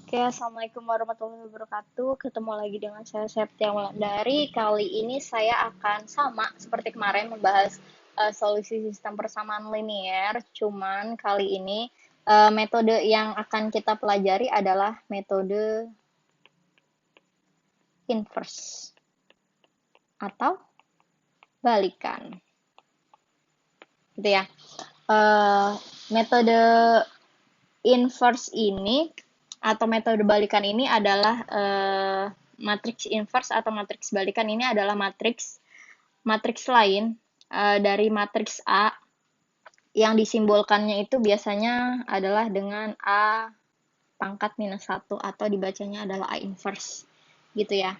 Oke, Assalamualaikum warahmatullahi wabarakatuh. Ketemu lagi dengan saya Septia Wulandari. Kali ini saya akan sama seperti kemarin membahas solusi sistem persamaan linear. Cuman kali ini metode yang akan kita pelajari adalah metode inverse atau balikan. Gitu ya. Metode inverse ini atau metode balikan ini adalah matriks inverse atau matriks balikan ini adalah matriks lain dari matriks A yang disimbolkannya itu biasanya adalah dengan A pangkat minus 1 atau dibacanya adalah A inverse gitu ya.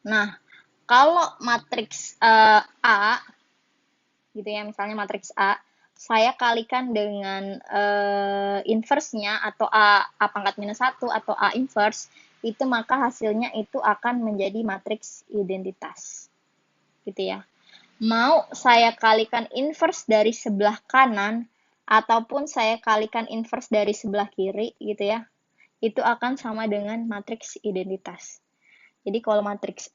Nah, kalau matriks A gitu ya, misalnya matriks A saya kalikan dengan inverse-nya atau A pangkat minus 1 atau A inverse, itu maka hasilnya itu akan menjadi matriks identitas. Gitu ya. Mau saya kalikan inverse dari sebelah kanan, ataupun saya kalikan inverse dari sebelah kiri, gitu ya, itu akan sama dengan matriks identitas. Jadi kalau matriks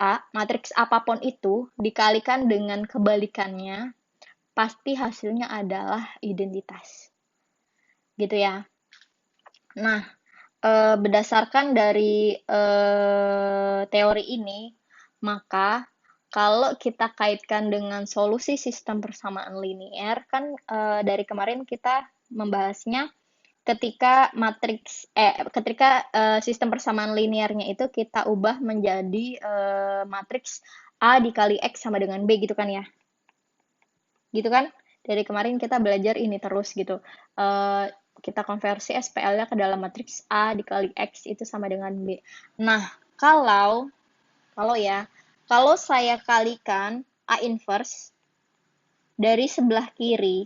apapun itu, dikalikan dengan kebalikannya, pasti hasilnya adalah identitas. Gitu ya. Nah, berdasarkan dari teori ini, maka kalau kita kaitkan dengan solusi sistem persamaan linear, kan dari kemarin kita membahasnya ketika sistem persamaan linearnya itu kita ubah menjadi matriks A dikali X sama dengan B gitu kan ya. Gitu kan? Dari kemarin kita belajar ini terus gitu. Kita konversi SPL-nya ke dalam matriks A dikali X itu sama dengan B. Nah, kalau saya kalikan A inverse dari sebelah kiri,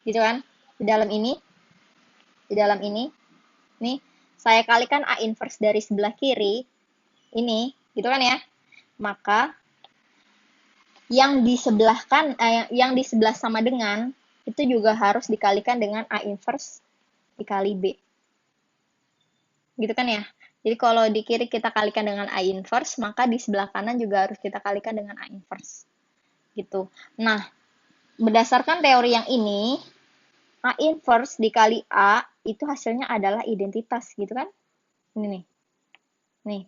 gitu kan? Di dalam ini, nih, saya kalikan A inverse dari sebelah kiri, ini, gitu kan ya? Maka yang di sebelah sama dengan itu juga harus dikalikan dengan A inverse dikali B. Gitu kan ya? Jadi kalau di kiri kita kalikan dengan A inverse, maka di sebelah kanan juga harus kita kalikan dengan A inverse. Gitu. Nah, berdasarkan teori yang ini, A inverse dikali A itu hasilnya adalah identitas, gitu kan? Ini nih. Nih.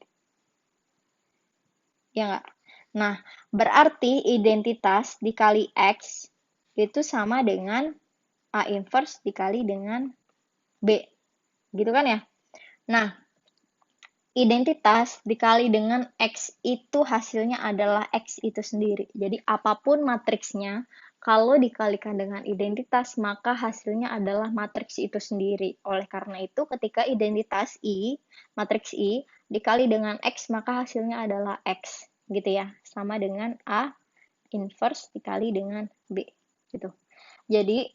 Ya nggak? Nah, berarti identitas dikali X itu sama dengan A inverse dikali dengan B. Gitu kan ya? Nah, identitas dikali dengan X itu hasilnya adalah X itu sendiri. Jadi, apapun matriksnya, kalau dikalikan dengan identitas, maka hasilnya adalah matriks itu sendiri. Oleh karena itu, ketika identitas I, matriks I, dikali dengan X, maka hasilnya adalah X. Gitu ya. Sama dengan A inverse dikali dengan B. Gitu. Jadi,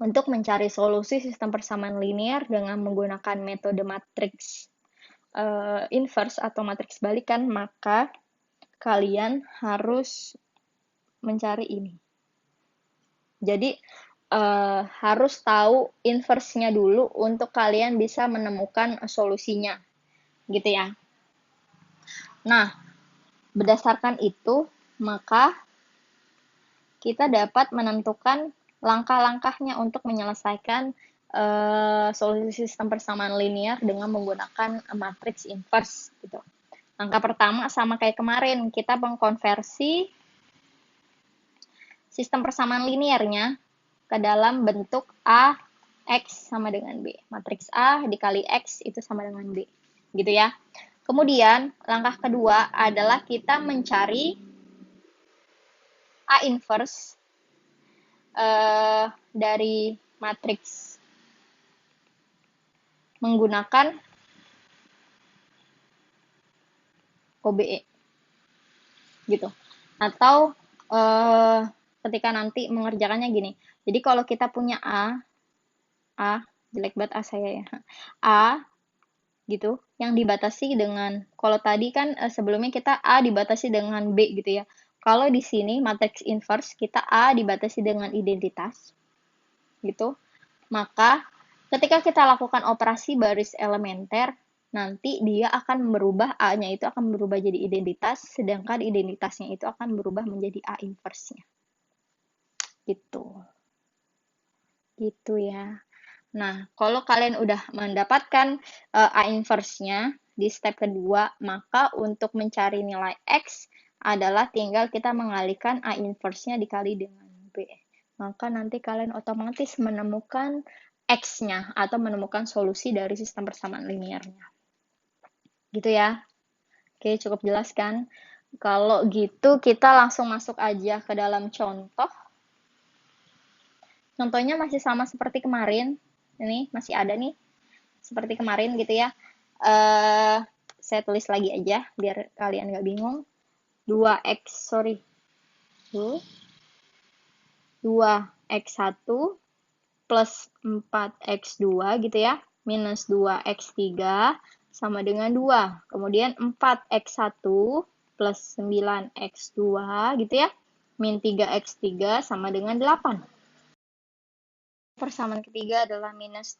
untuk mencari solusi sistem persamaan linear dengan menggunakan metode matriks inverse atau matriks balikan, maka kalian harus mencari ini. Jadi harus tahu inverse-nya dulu untuk kalian bisa menemukan solusinya, gitu ya. Nah, berdasarkan itu, maka kita dapat menentukan langkah-langkahnya untuk menyelesaikan solusi sistem persamaan linear dengan menggunakan matriks inverse, gitu. Langkah pertama sama kayak kemarin, kita mengkonversi sistem persamaan linearnya ke dalam bentuk A X sama dengan B. Matriks A dikali X itu sama dengan B. Gitu ya. Kemudian, langkah kedua adalah kita mencari A inverse dari matriks menggunakan OBE. Gitu. Atau ketika nanti mengerjakannya gini. Jadi kalau kita punya A, jelek banget A saya ya. A gitu, yang dibatasi dengan, kalau tadi kan sebelumnya kita A dibatasi dengan B gitu ya. Kalau di sini matriks inverse kita A dibatasi dengan identitas gitu. Maka Ketika kita lakukan operasi baris elementer, nanti dia akan berubah, A-nya itu akan berubah jadi identitas, sedangkan identitasnya itu akan berubah menjadi A inverse-nya. Gitu. Gitu ya. Nah, kalau kalian udah mendapatkan A inverse-nya di step kedua, maka untuk mencari nilai X adalah tinggal kita mengalihkan A inverse-nya dikali dengan B. Maka nanti kalian otomatis menemukan X-nya atau menemukan solusi dari sistem persamaan linearnya. Gitu ya. Oke, cukup jelas kan? Kalau gitu kita langsung masuk aja ke dalam contoh. Contohnya masih sama seperti kemarin. Ini masih ada nih. Seperti kemarin gitu ya. Saya tulis lagi aja biar kalian nggak bingung. 2x, sorry. 2x1 plus 4x2 gitu ya. Minus 2x3 sama dengan 2. Kemudian 4x1 plus 9x2 gitu ya. Min 3x3 sama dengan 8. Persamaan ketiga adalah minus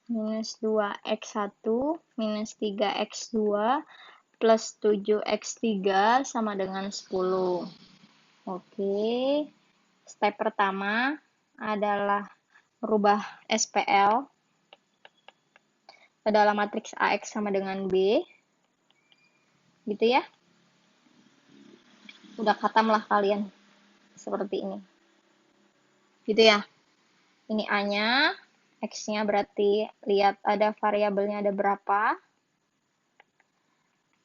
2x1 minus 3x2 plus 7x3 sama dengan 10. Oke, step pertama adalah merubah SPL ke dalam matriks AX sama dengan B. Gitu ya. Udah khatam lah kalian. Seperti ini. Gitu ya. Ini A-nya, X-nya berarti lihat ada variabelnya ada berapa.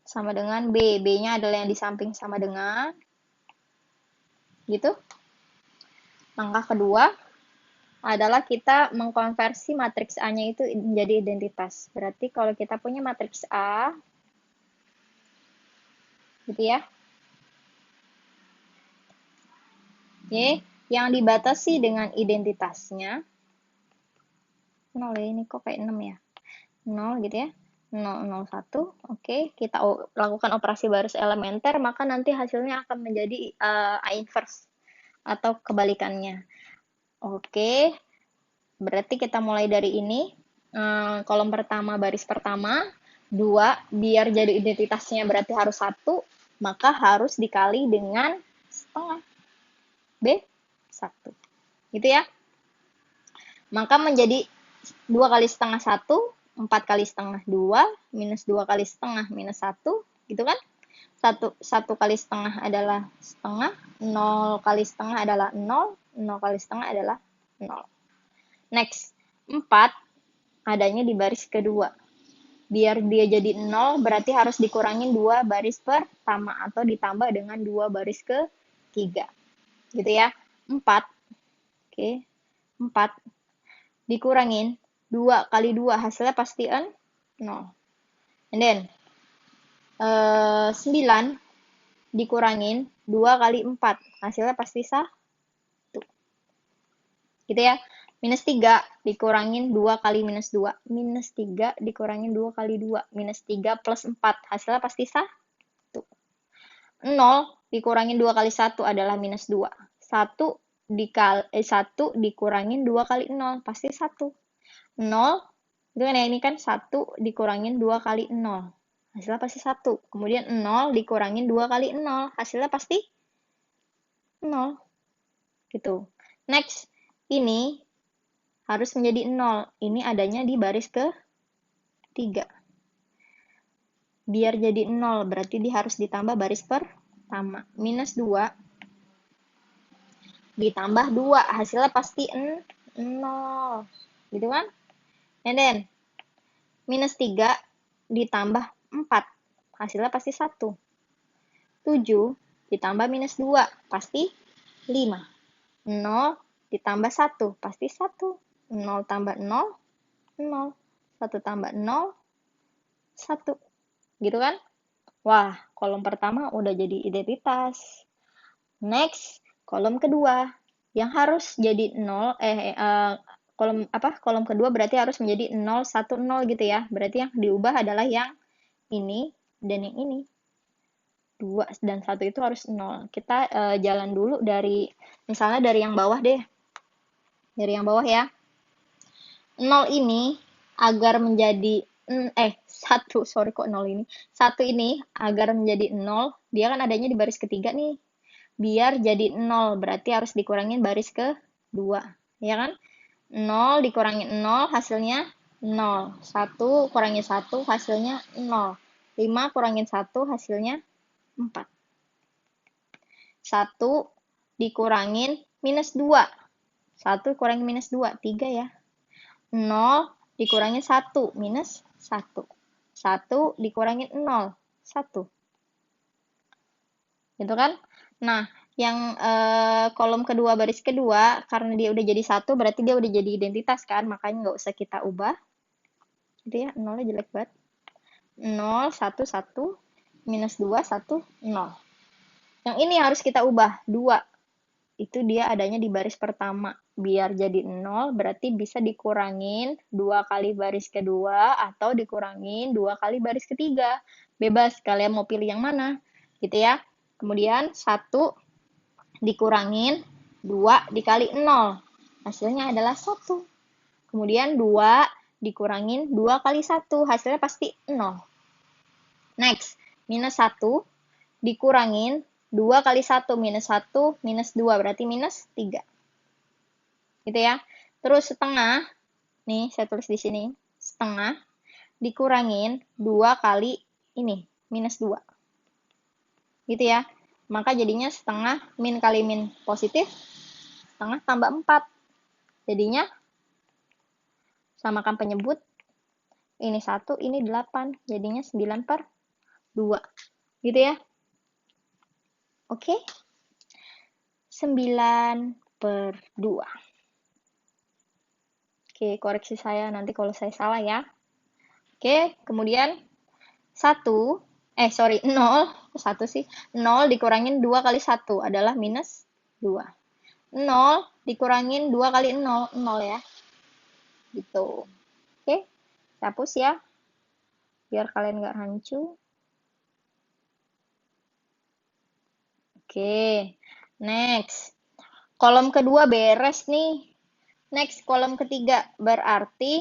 Sama dengan B. B-nya adalah yang di samping sama dengan. Gitu. Langkah kedua adalah kita mengkonversi matriks A-nya itu menjadi identitas. Berarti kalau kita punya matriks A, gitu ya. Oke, yang dibatasi dengan identitasnya 0 ya, ini kok kayak 6 ya. 0 gitu ya. 0, 0, 1. Oke, kita lakukan operasi baris elementer, maka nanti hasilnya akan menjadi A inverse atau kebalikannya. Oke, berarti kita mulai dari ini. Kolom pertama, baris pertama, 2, biar jadi identitasnya berarti harus 1, maka harus dikali dengan setengah. B, 1. Gitu ya. Maka menjadi 2 kali setengah 1, 4 kali setengah 2, minus 2 kali setengah minus 1, gitu kan? 1 kali setengah adalah setengah, 0 kali setengah adalah 0, 0 kali setengah adalah 0. Next, 4 adanya di baris kedua. Biar dia jadi 0, berarti harus dikurangin 2 baris pertama atau ditambah dengan 2 baris ketiga. Gitu ya. 4. Oke. 4 dikurangin 2 kali 2 hasilnya pasti 0. And then 9 dikurangin 2 kali 4 hasilnya pasti 1. Gitu ya. Minus 3 dikurangin 2 kali minus 2. Minus 3 dikurangin 2 kali 2. Minus 3 plus 4. Hasilnya pasti 1. 0 dikurangin 2 kali 1 adalah minus 2. 1 dikurangin 2 kali 0. Pasti 1. 0. Itu kan ya, ini kan 1 dikurangin 2 kali 0. Hasilnya pasti 1. Kemudian 0 dikurangin 2 kali 0. Hasilnya pasti 0. Gitu. Next. Ini harus menjadi 0. Ini adanya di baris ke-3. Biar jadi 0, berarti dia harus ditambah baris pertama. Minus 2 ditambah 2. Hasilnya pasti 0. Gitu kan? And then, minus 3 ditambah 4. Hasilnya pasti 1. 7 ditambah minus 2. Pasti 5. 0 ditambah 1. Pasti 1. 0 tambah 0, 0. 1 tambah 0, 1. Gitu kan? Wah, kolom pertama udah jadi identitas. Next, kolom kedua. Yang harus jadi 0, kolom kedua berarti harus menjadi 0, 1, 0 gitu ya. Berarti yang diubah adalah yang ini dan yang ini. 2 dan 1 itu harus 0. Kita jalan dulu dari, misalnya dari yang bawah deh. Dari yang bawah ya. 0 ini agar menjadi 1, sorry kok 0 ini. 1 ini agar menjadi 0, dia kan adanya di baris ketiga nih. Biar jadi 0, berarti harus dikurangin baris kedua. Ya kan? 0 dikurangin 0, hasilnya 0. 1 kurangin 1, hasilnya 0. 5 kurangin 1, hasilnya 4. 1 dikurangin minus 2. 1 kurangin minus 2, 3 ya. 0 dikurangin 1, minus 1. 1 dikurangin 0, 1. Gitu kan? Nah, yang kolom kedua, baris kedua, karena dia udah jadi 1, berarti dia udah jadi identitas kan, makanya nggak usah kita ubah. Gitu ya, 0-nya jelek banget. 0, 1, 1, minus 2, 1, 0. Yang ini harus kita ubah, 2. Itu dia adanya di baris pertama. Biar jadi 0, berarti bisa dikurangin 2 kali baris kedua atau dikurangin 2 kali baris ketiga. Bebas, kalian mau pilih yang mana. Gitu ya. Kemudian 1 dikurangin 2 dikali 0. Hasilnya adalah 1. Kemudian 2 dikurangin 2 kali 1. Hasilnya pasti 0. Next, minus 1 dikurangin 2 kali 1, minus 1, minus 2, berarti minus 3. Gitu ya. Terus setengah, nih saya tulis di sini, setengah dikurangin 2 kali ini, minus 2. Gitu ya. Maka jadinya setengah min kali min positif, setengah tambah 4. Jadinya samakan penyebut, ini 1, ini 8, jadinya 9 per 2. Gitu ya. Oke. 9 per 2. Oke, koreksi saya nanti kalau saya salah ya. Oke, kemudian 1, 0, 1 sih. 0 dikurangin 2 kali 1 adalah minus 2. 0 dikurangin 2 kali 0, 0 ya. Gitu. Oke, saya hapus ya. Biar kalian nggak rancu. Oke, next. Kolom kedua beres nih. Next, kolom ketiga. Berarti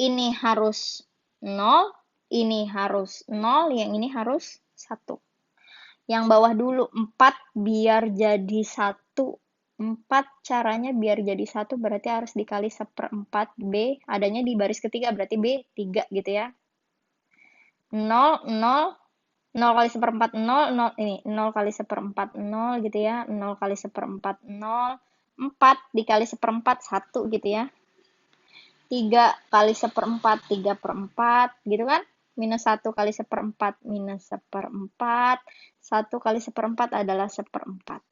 ini harus 0, ini harus 0, yang ini harus 1. Yang bawah dulu 4 biar jadi 1. 4 caranya biar jadi 1 berarti harus dikali 1/4 B. Adanya di baris ketiga berarti B 3 gitu ya. 0, 0, 0 kali 1/4 0, 0 ini 0 kali 1/4 0 gitu ya. 0 kali 1/4 0, 4 dikali 1/4 1 gitu ya. 3 kali 1/4 3/4 gitu kan. Minus 1 kali 1/4 minus 1/4. 1 kali 1/4 adalah 1/4.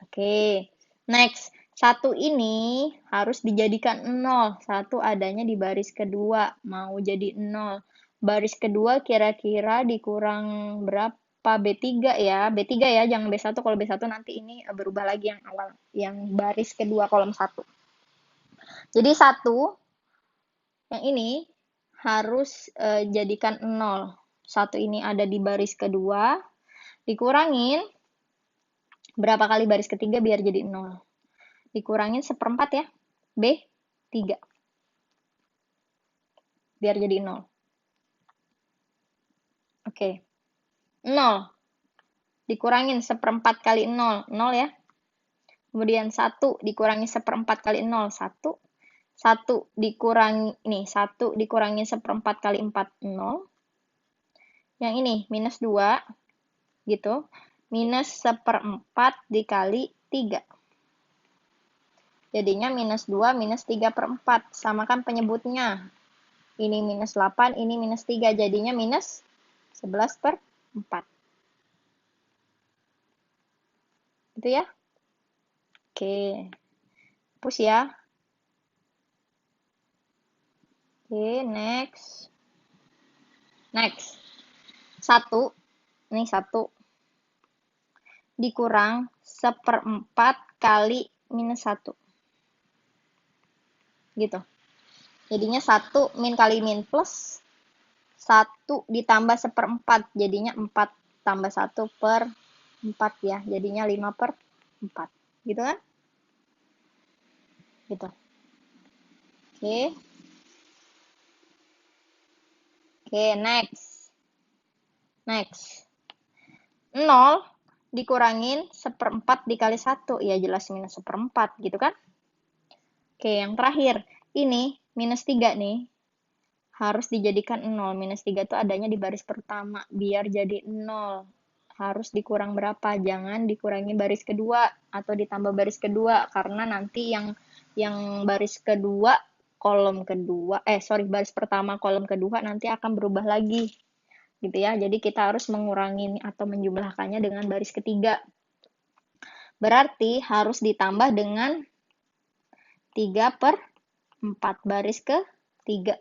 Oke, next. 1 ini harus dijadikan 0. 1 adanya di baris kedua. Mau jadi 0. Baris kedua kira-kira dikurang berapa? B3 ya. B3 ya, jangan B1. Kalau B1 nanti ini berubah lagi yang awal. Yang baris kedua kolom 1. Jadi 1, yang ini harus jadikan 0. 1 ini ada di baris kedua. Dikurangin berapa kali baris ketiga biar jadi 0. Dikurangin 1/4 ya. B 3. Biar jadi 0. Oke. 0. Dikurangin 1/4 kali 0. 0 ya. Kemudian 1 dikurangi 1/4 kali 0. 1. 1 dikurangi, ini 1 dikurangin 1/4 kali 4. 0. Yang ini minus 2. Gitu. Minus 1/4 dikali 3. Jadinya minus 2 minus 3/4. Samakan penyebutnya. Ini minus 8, ini minus 3. Jadinya minus 11/4. Gitu ya. Oke. Hapus ya. Oke, next. Next. 1. Ini 1. Dikurang 1/4 kali minus 1. Gitu. Jadinya 1 min kali min plus 1 ditambah 1/4. Jadinya 4 tambah 1/4 ya. Jadinya 5/4. Gitu kan? gitu. Oke. Oke, next. Next. 0 dikurangin 1/4 dikali 1. Ya jelas minus 1/4 gitu kan. Oke, yang terakhir. Ini minus 3 nih. Harus dijadikan 0. Minus 3 itu adanya di baris pertama. Biar jadi 0. Harus dikurang berapa? Jangan dikurangi baris kedua atau ditambah baris kedua. Karena nanti yang baris kedua, kolom kedua, baris pertama, kolom kedua nanti akan berubah lagi. Gitu ya. Jadi kita harus mengurangi atau menjumlahkannya dengan baris ketiga. Berarti harus ditambah dengan 3/4 baris ke-3.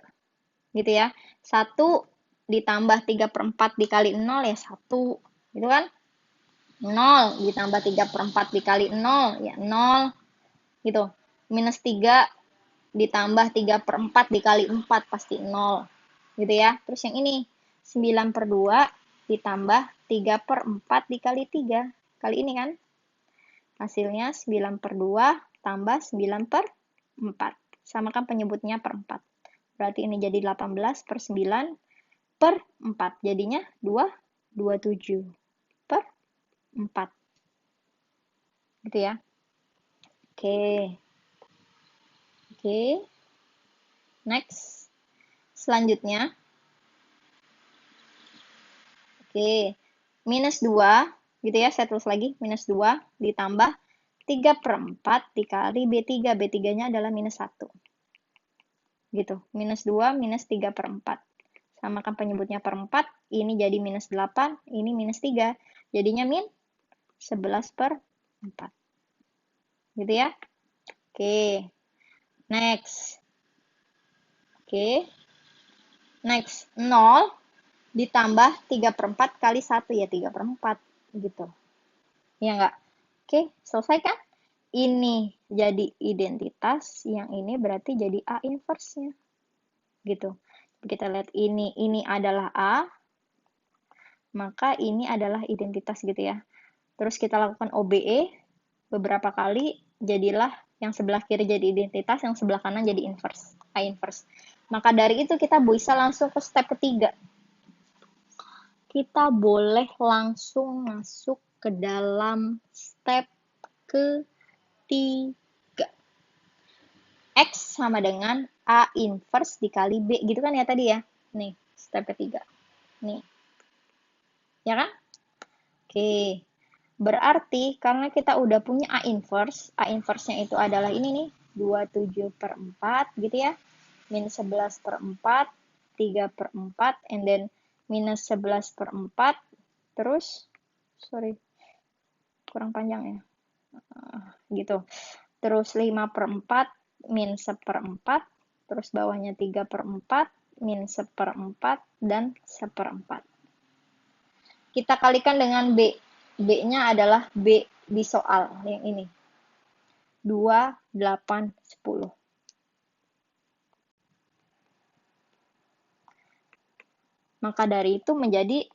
Gitu ya. 1 ditambah 3/4 dikali 0 ya 1. Gitu kan? 0 ditambah 3/4 dikali 0 ya 0. Gitu. Minus 3 ditambah 3/4 dikali 4 pasti 0. Gitu ya. Terus yang ini 9/2 ditambah 3/4 dikali 3. Kali ini kan. Hasilnya 9/2 tambah 9/4. Samakan penyebutnya per 4. Berarti ini jadi 18/9/4. Jadinya 227/4. Gitu ya. Oke. Oke. Next. Selanjutnya. Oke. Minus 2. Gitu ya, saya tulis lagi. Minus 2 ditambah 3/4 dikali B3. B3-nya adalah minus 1. Gitu. Minus 2 minus 3/4. Samakan penyebutnya per 4. Ini jadi minus 8. Ini minus 3. Jadinya min 11/4. Gitu ya. Oke. Next. Oke. Next. 0 ditambah 3/4 kali 1. Ya 3/4. Gitu. Ya enggak? Oke. Selesai kan? Ini jadi identitas. Yang ini berarti jadi A inverse-nya. Gitu. Kita lihat ini adalah A. Maka ini adalah identitas gitu ya. Terus kita lakukan OBE. Beberapa kali jadilah yang sebelah kiri jadi identitas, yang sebelah kanan jadi inverse, A inverse. Maka dari itu kita bisa langsung ke step ketiga. Kita boleh langsung masuk ke dalam step ketiga. X sama dengan A inverse dikali B. Gitu kan ya tadi ya? Nih, step ketiga. Nih. Ya kan? Oke. Berarti karena kita udah punya A inverse-nya itu adalah ini nih, 27/4 gitu ya. Minus 11/4, 3/4, and then minus 11/4, terus, kurang panjang ya. Gitu. Terus 5/4, min 1/4, terus bawahnya 3/4, min 1/4, dan 1/4. Kita kalikan dengan B. B-nya adalah B di soal yang ini. 2, 8, 10. Maka dari itu menjadi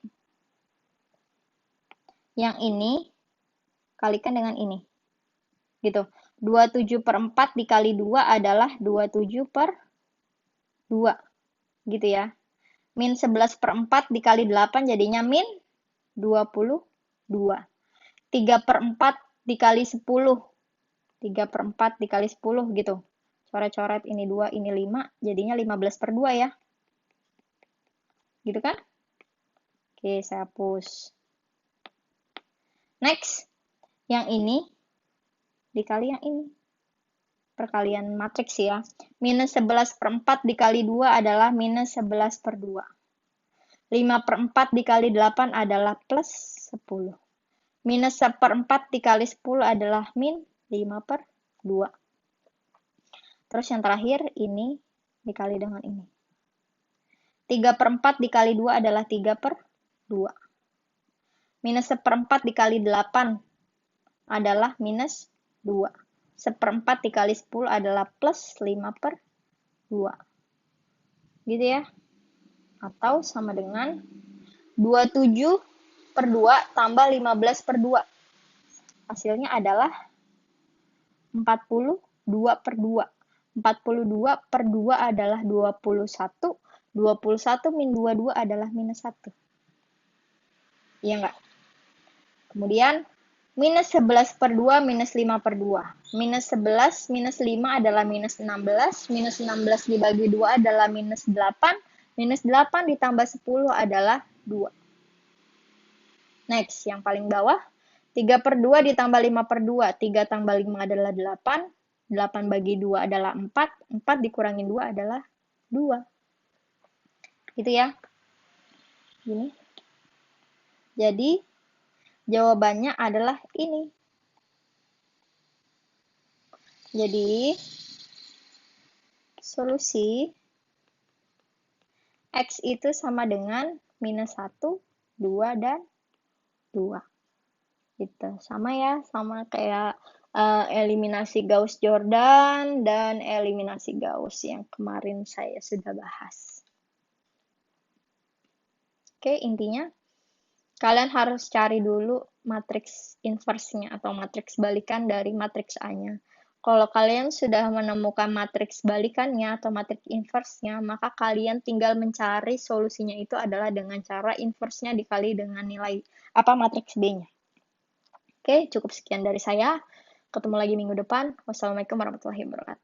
yang ini kalikan dengan ini. Gitu. 27/4 dikali 2 adalah 27/2. Gitu ya. Min 11/4 dikali 8 jadinya min 22. 3/4 dikali 10. 3/4 dikali 10 gitu. Coret-coret ini 2, ini 5. Jadinya 15/2 ya. Gitu kan? Oke, saya hapus. Next. Yang ini dikali yang ini. Perkalian matriks ya. Minus 11/4 dikali 2 adalah minus 11/2. 5/4 dikali 8 adalah plus 10. Minus 1/4 dikali 10 adalah min 5/2. Terus yang terakhir ini dikali dengan ini. 3/4 dikali 2 adalah 3/2. Minus 1/4 dikali 8 adalah minus 2. 1/4 dikali 10 adalah plus 5/2. Gitu ya. Atau sama dengan 27/2 tambah 15/2. Hasilnya adalah 40/2. 2 per 2. 42 per 2 adalah 21. 21 min 22 adalah minus 1. Iya nggak? Kemudian, minus 11 per 2 minus 5 per 2. Minus 11 minus 5 adalah minus 16. Minus 16 dibagi 2 adalah minus 8. Minus 8 ditambah 10 adalah 2. Next, yang paling bawah. 3 per 2 ditambah 5 per 2. 3 tambah 5 adalah 8. 8 bagi 2 adalah 4. 4 dikurangin 2 adalah 2. Gitu ya. Gini. Jadi, jawabannya adalah ini. Jadi, solusi X itu sama dengan minus 1, 2, dan 2. Gitu. Sama ya, sama kayak eliminasi Gauss-Jordan dan eliminasi Gauss yang kemarin saya sudah bahas. Oke, intinya kalian harus cari dulu matriks inversnya atau matriks balikan dari matriks A-nya. Kalau kalian sudah menemukan matriks balikannya atau matriks inversnya, maka kalian tinggal mencari solusinya itu adalah dengan cara inversnya dikali dengan nilai matriks B-nya. Oke, cukup sekian dari saya. Ketemu lagi minggu depan. Wassalamualaikum warahmatullahi wabarakatuh.